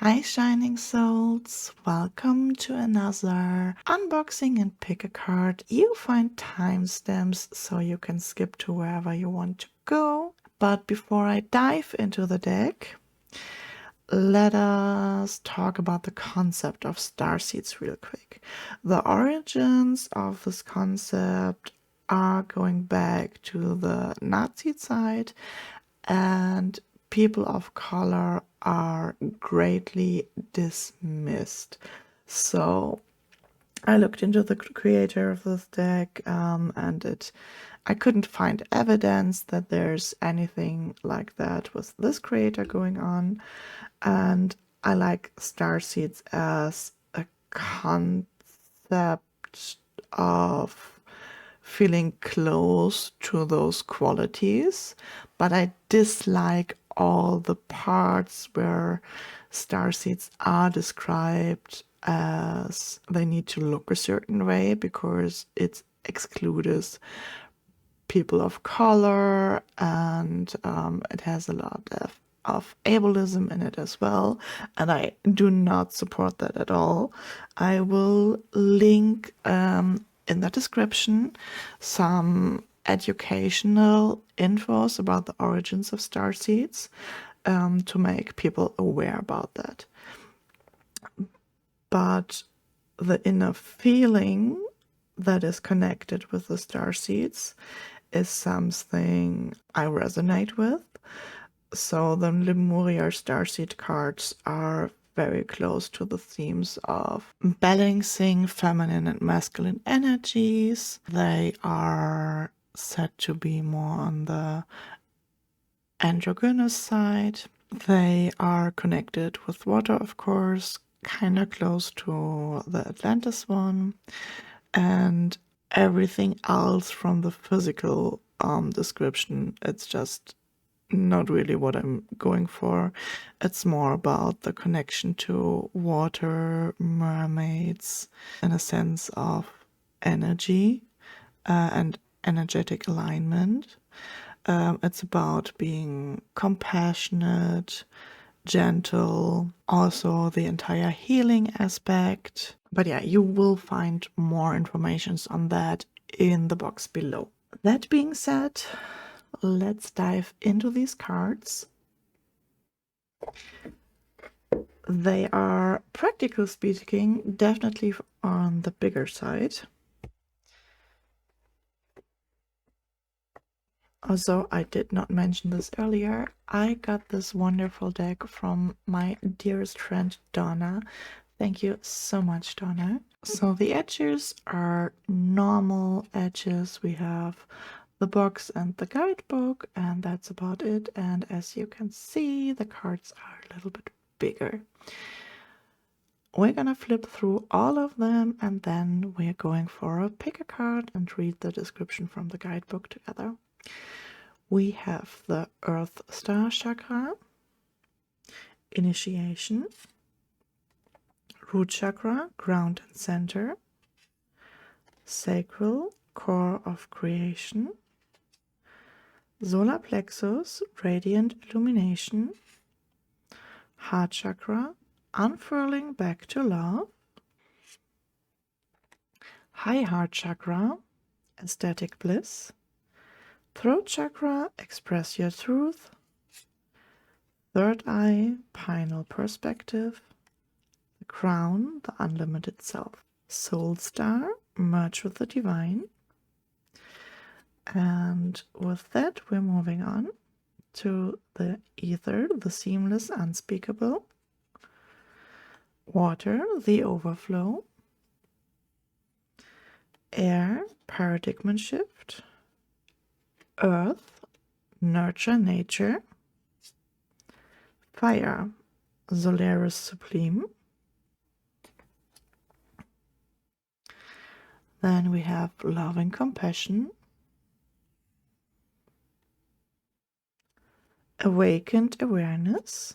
Hi, Shining Souls! Welcome to another unboxing and pick a card. You find timestamps so you can skip to wherever you want to go. But before I dive into the deck, let us talk about the concept of starseeds real quick. The origins of this concept are going back to the Nazi side, and people of color are greatly dismissed. So I looked into the creator of this deck, and I couldn't find evidence that there's anything like that with this creator going on. And I like starseeds as a concept of feeling close to those qualities, but I dislike all the parts where starseeds are described as they need to look a certain way because it excludes people of color, and it has a lot of ableism in it as well, and I do not support that at all. I will link in the description some educational infos about the origins of starseeds to make people aware about that. But the inner feeling that is connected with the starseeds is something I resonate with. So the Lemuria starseed cards are very close to the themes of balancing feminine and masculine energies. They are said to be more on the androgynous side. They are connected with water, of course, kind of close to the Atlantis one. And everything else from the physical description, it's just not really what I'm going for. It's more about the connection to water, mermaids, in a sense of energy and energetic alignment. It's about being compassionate, gentle, also the entire healing aspect. But yeah, you will find more information on that in the box below. That being said, let's dive into these cards. They are, practically speaking, definitely on the bigger side. Also, I did not mention this earlier. I got this wonderful deck from my dearest friend Donna. Thank you so much, Donna. So the edges are normal edges. We have the box and the guidebook, and that's about it. And as you can see, the cards are a little bit bigger. We're gonna flip through all of them, and then we're going for a pick a card and read the description from the guidebook together. We have the Earth Star Chakra, Initiation, Root Chakra, Ground and Center, Sacral, Core of Creation, Solar Plexus, Radiant Illumination, Heart Chakra, Unfurling Back to Love, High Heart Chakra, Ecstatic Bliss, Throat Chakra, Express Your Truth, Third Eye, Pineal Perspective, the Crown, the Unlimited Self, Soul Star, Merge with the Divine. And with that, we're moving on to the Ether, the Seamless, Unspeakable, Water, the Overflow, Air, Paradigm Shift, Earth, Nurture Nature, Fire, Solaris Supreme. Then we have Love and Compassion, Awakened Awareness,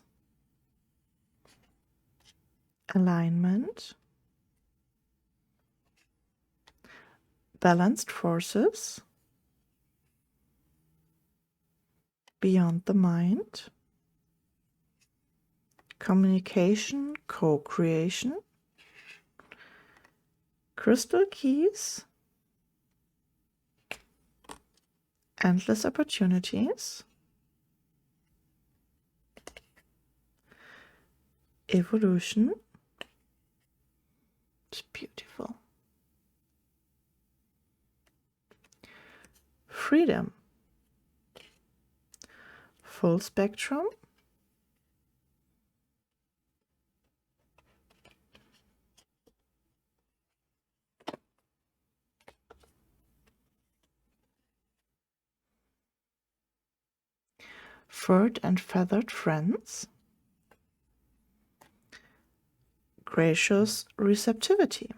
Alignment, Balanced Forces, Beyond the Mind, communication, co-creation, crystal keys, endless opportunities, evolution. It's beautiful. Freedom, full spectrum, furred and feathered friends, gracious receptivity,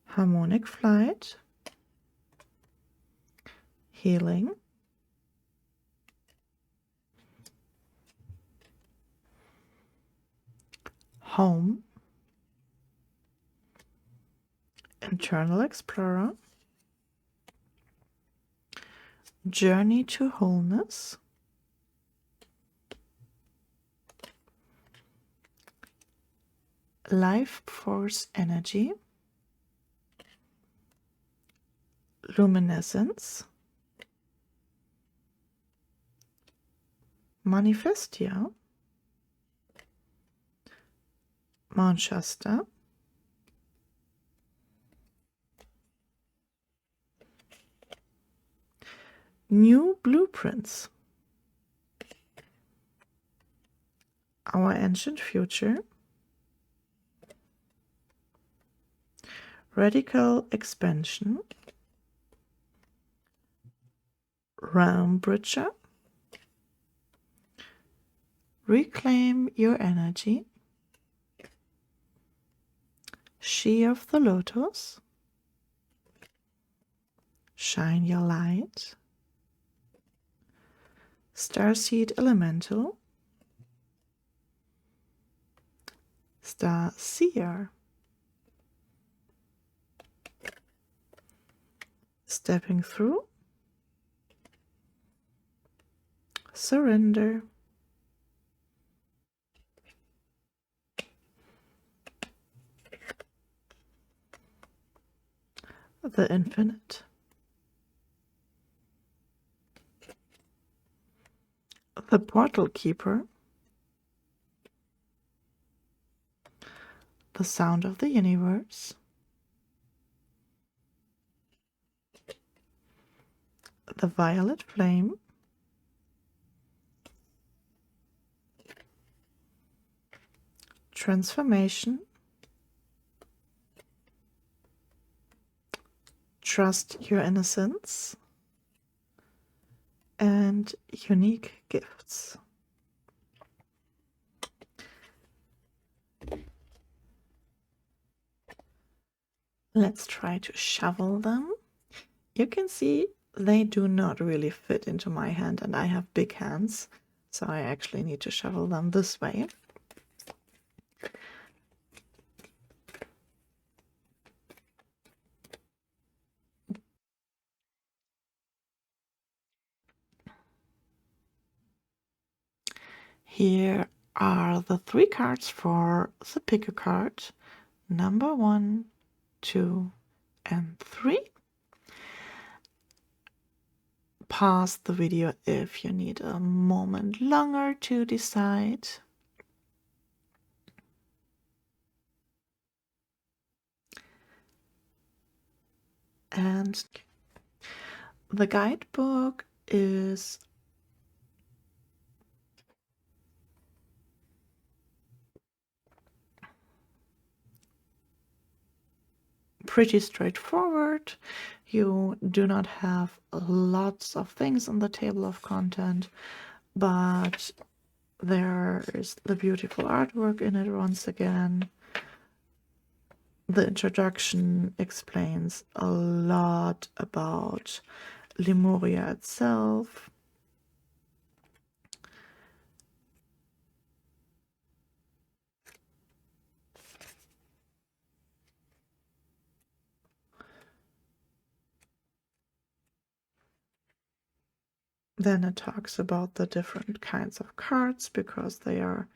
harmonic flight, healing, home, internal explorer, journey to wholeness, life force energy, luminescence, manifestia, Manchester, new blueprints, our ancient future, radical expansion, realm bridger, reclaim your energy, she of the lotus, shine your light, starseed elemental, star seer, stepping through, surrender, the infinite, the portal keeper, the sound of the universe, the violet flame, transformation, trust your innocence, and unique gifts. Let's try to shovel them. You can see they do not really fit into my hand, and I have big hands, so I actually need to shovel them this way. Here are the 3 cards for the pick a card, number 1, 2, and 3. Pause the video if you need a moment longer to decide. And the guidebook is pretty straightforward. You do not have lots of things on the table of content, but there is the beautiful artwork in it once again. The introduction explains a lot about Lemuria itself. Then it talks about the different kinds of cards because they are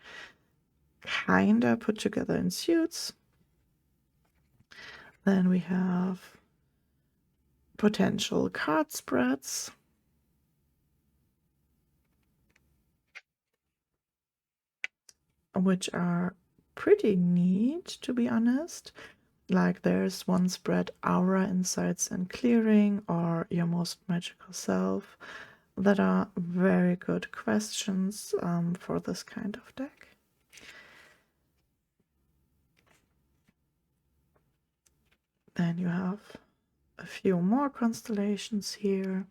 kinda put together in suits. Then we have potential card spreads, which are pretty neat, to be honest. Like there's one spread, Aura Insights and Clearing, or Your Most Magical Self, that are very good questions for this kind of deck. Then you have a few more constellations here,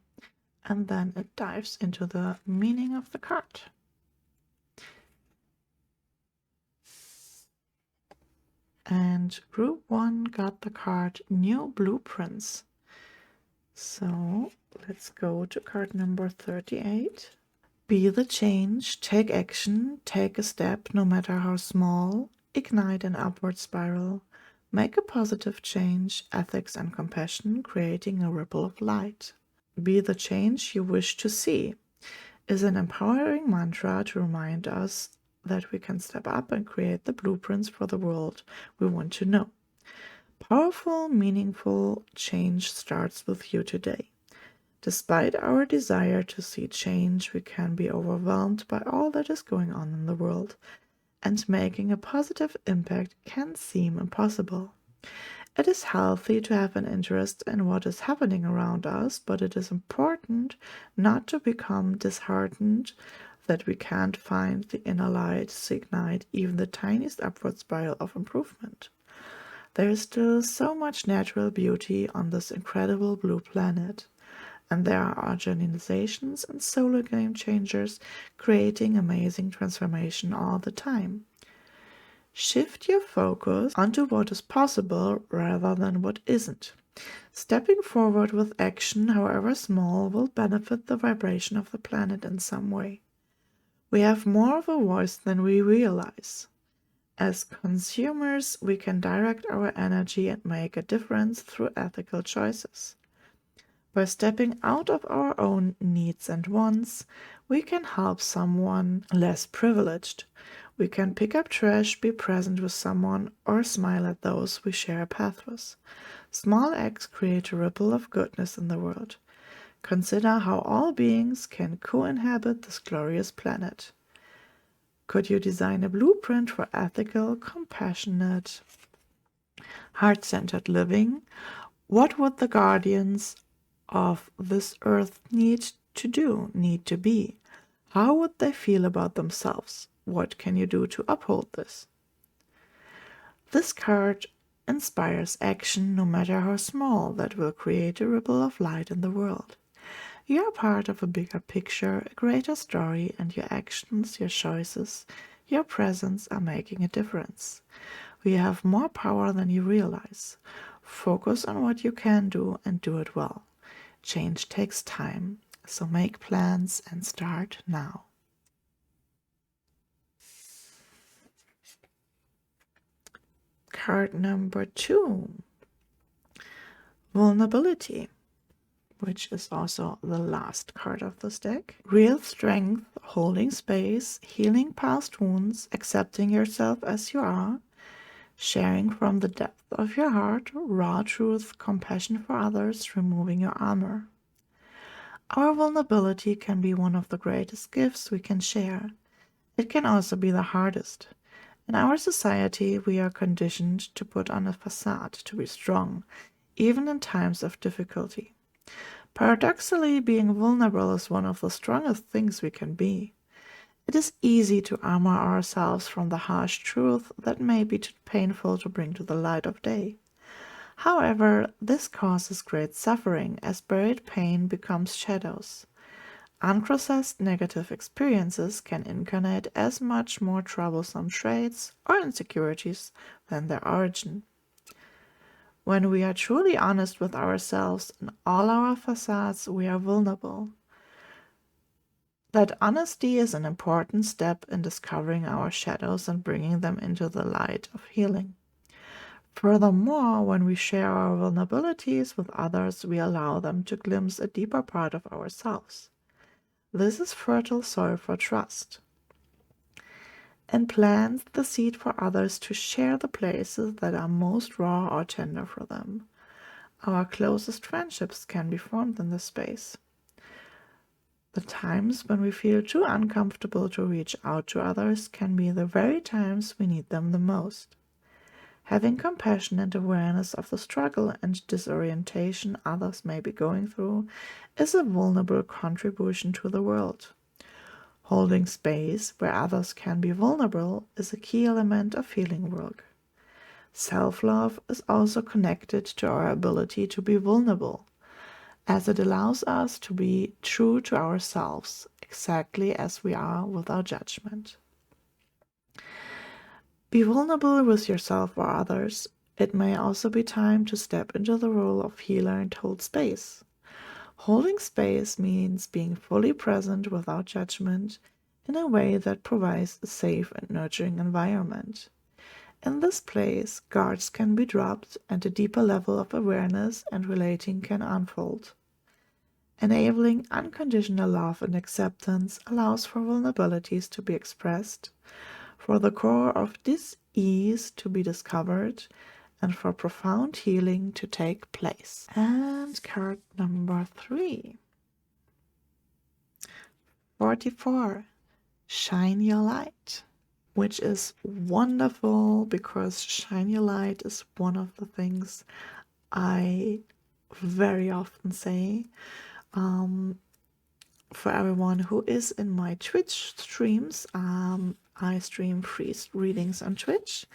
and then it dives into the meaning of the card. And group 1 got the card New Blueprints. So let's go to card number 38. Be the change, take action, take a step, no matter how small, ignite an upward spiral, make a positive change, ethics and compassion, creating a ripple of light. Be the change you wish to see is an empowering mantra to remind us that we can step up and create the blueprints for the world we want to know. Powerful, meaningful change starts with you today. Despite our desire to see change, we can be overwhelmed by all that is going on in the world, and making a positive impact can seem impossible. It is healthy to have an interest in what is happening around us, but it is important not to become disheartened that we can't find the inner light to ignite even the tiniest upward spiral of improvement. There is still so much natural beauty on this incredible blue planet, and there are organizations and solar game changers creating amazing transformation all the time. Shift your focus onto what is possible rather than what isn't. Stepping forward with action, however small, will benefit the vibration of the planet in some way. We have more of a voice than we realize. As consumers, we can direct our energy and make a difference through ethical choices. By stepping out of our own needs and wants, we can help someone less privileged. We can pick up trash, be present with someone, or smile at those we share a path with. Small acts create a ripple of goodness in the world. Consider how all beings can co-inhabit this glorious planet. Could you design a blueprint for ethical, compassionate, heart-centered living? What would the guardians of this earth need to do, need to be? How would they feel about themselves? What can you do to uphold this? This card inspires action, no matter how small, that will create a ripple of light in the world. You are part of a bigger picture, a greater story, and your actions, your choices, your presence are making a difference. We have more power than you realize. Focus on what you can do and do it well. Change takes time, so make plans and start now. Card number 2, Vulnerability, which is also the last card of this deck. Real strength, holding space, healing past wounds, accepting yourself as you are, sharing from the depth of your heart, raw truth, compassion for others, removing your armor. Our vulnerability can be one of the greatest gifts we can share. It can also be the hardest. In our society, we are conditioned to put on a facade, to be strong, even in times of difficulty. Paradoxically, being vulnerable is one of the strongest things we can be. It is easy to armor ourselves from the harsh truth that may be too painful to bring to the light of day. However, this causes great suffering as buried pain becomes shadows. Unprocessed negative experiences can incarnate as much more troublesome traits or insecurities than their origin. When we are truly honest with ourselves and all our facades, we are vulnerable. That honesty is an important step in discovering our shadows and bringing them into the light of healing. Furthermore, when we share our vulnerabilities with others, we allow them to glimpse a deeper part of ourselves. This is fertile soil for trust, and plants the seed for others to share the places that are most raw or tender for them. Our closest friendships can be formed in this space. The times when we feel too uncomfortable to reach out to others can be the very times we need them the most. Having compassion and awareness of the struggle and disorientation others may be going through is a vulnerable contribution to the world. Holding space where others can be vulnerable is a key element of healing work. Self-love is also connected to our ability to be vulnerable, as it allows us to be true to ourselves, exactly as we are without judgment. Be vulnerable with yourself or others. It may also be time to step into the role of healer and hold space. Holding space means being fully present without judgment in a way that provides a safe and nurturing environment. In this place, guards can be dropped and a deeper level of awareness and relating can unfold. Enabling unconditional love and acceptance allows for vulnerabilities to be expressed, for the core of dis-ease to be discovered, and for profound healing to take place. And card number 3. 44. Shine your light, which is wonderful because shine your light is one of the things I very often say. For everyone who is in my Twitch streams, I stream free readings on Twitch.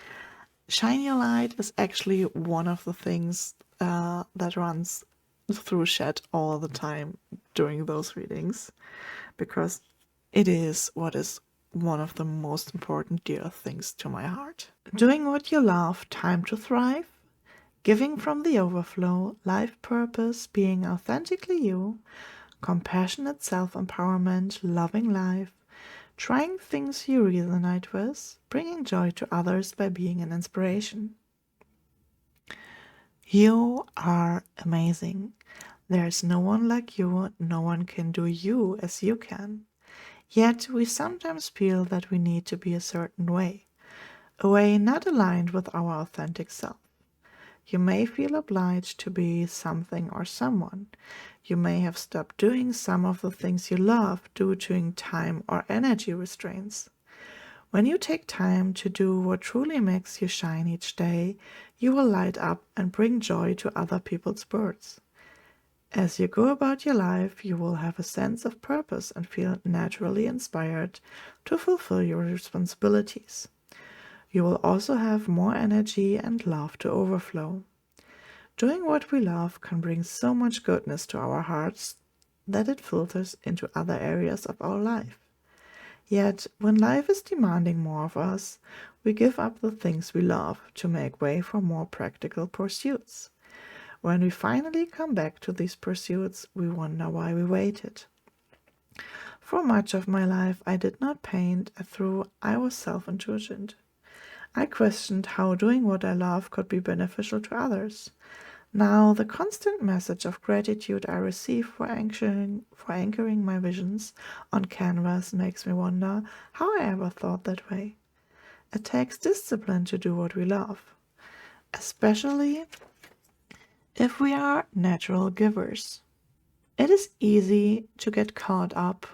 Shine your light is actually one of the things that runs through chat all the time during those readings, because it is what is one of the most important dear things to my heart. Doing what you love, time to thrive, giving from the overflow, life purpose, being authentically you, compassionate self-empowerment, loving life, trying things you resonate with, bringing joy to others by being an inspiration. You are amazing. There's no one like you, no one can do you as you can. Yet we sometimes feel that we need to be a certain way, a way not aligned with our authentic self. You may feel obliged to be something or someone. You may have stopped doing some of the things you love due to time or energy restraints. When you take time to do what truly makes you shine each day, you will light up and bring joy to other people's birds. As you go about your life, you will have a sense of purpose and feel naturally inspired to fulfill your responsibilities. You will also have more energy and love to overflow. Doing what we love can bring so much goodness to our hearts that it filters into other areas of our life. Yet, when life is demanding more of us, we give up the things we love to make way for more practical pursuits. When we finally come back to these pursuits, we wonder why we waited. For much of my life, I did not paint, I was self-indulgent. I questioned how doing what I love could be beneficial to others. Now, the constant message of gratitude I receive for anchoring my visions on canvas makes me wonder how I ever thought that way. It takes discipline to do what we love, especially if we are natural givers. It is easy to get caught up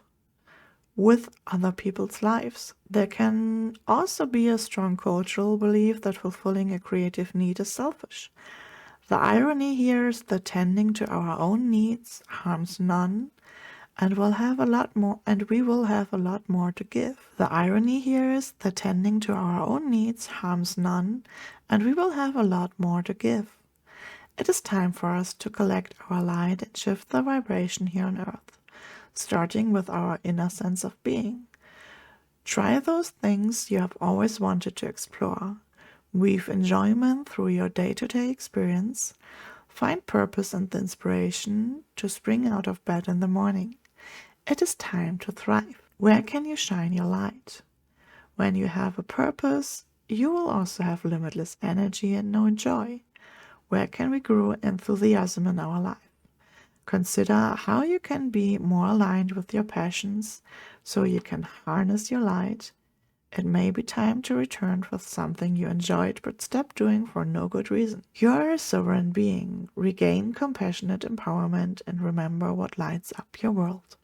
with other people's lives. There can also be a strong cultural belief that fulfilling a creative need is selfish. The irony here is that tending to our own needs harms none, and we will have a lot more to give. The irony here is that tending to our own needs harms none, and we will have a lot more to give. It is time for us to collect our light and shift the vibration here on Earth, starting with our inner sense of being. Try those things you have always wanted to explore. Weave enjoyment through your day-to-day experience. Find purpose and the inspiration to spring out of bed in the morning. It is time to thrive. Where can you shine your light? When you have a purpose, you will also have limitless energy and no joy. Where can we grow enthusiasm in our life? Consider how you can be more aligned with your passions so you can harness your light. It may be time to return with something you enjoyed but stopped doing for no good reason. You are a sovereign being. Regain compassionate empowerment and remember what lights up your world.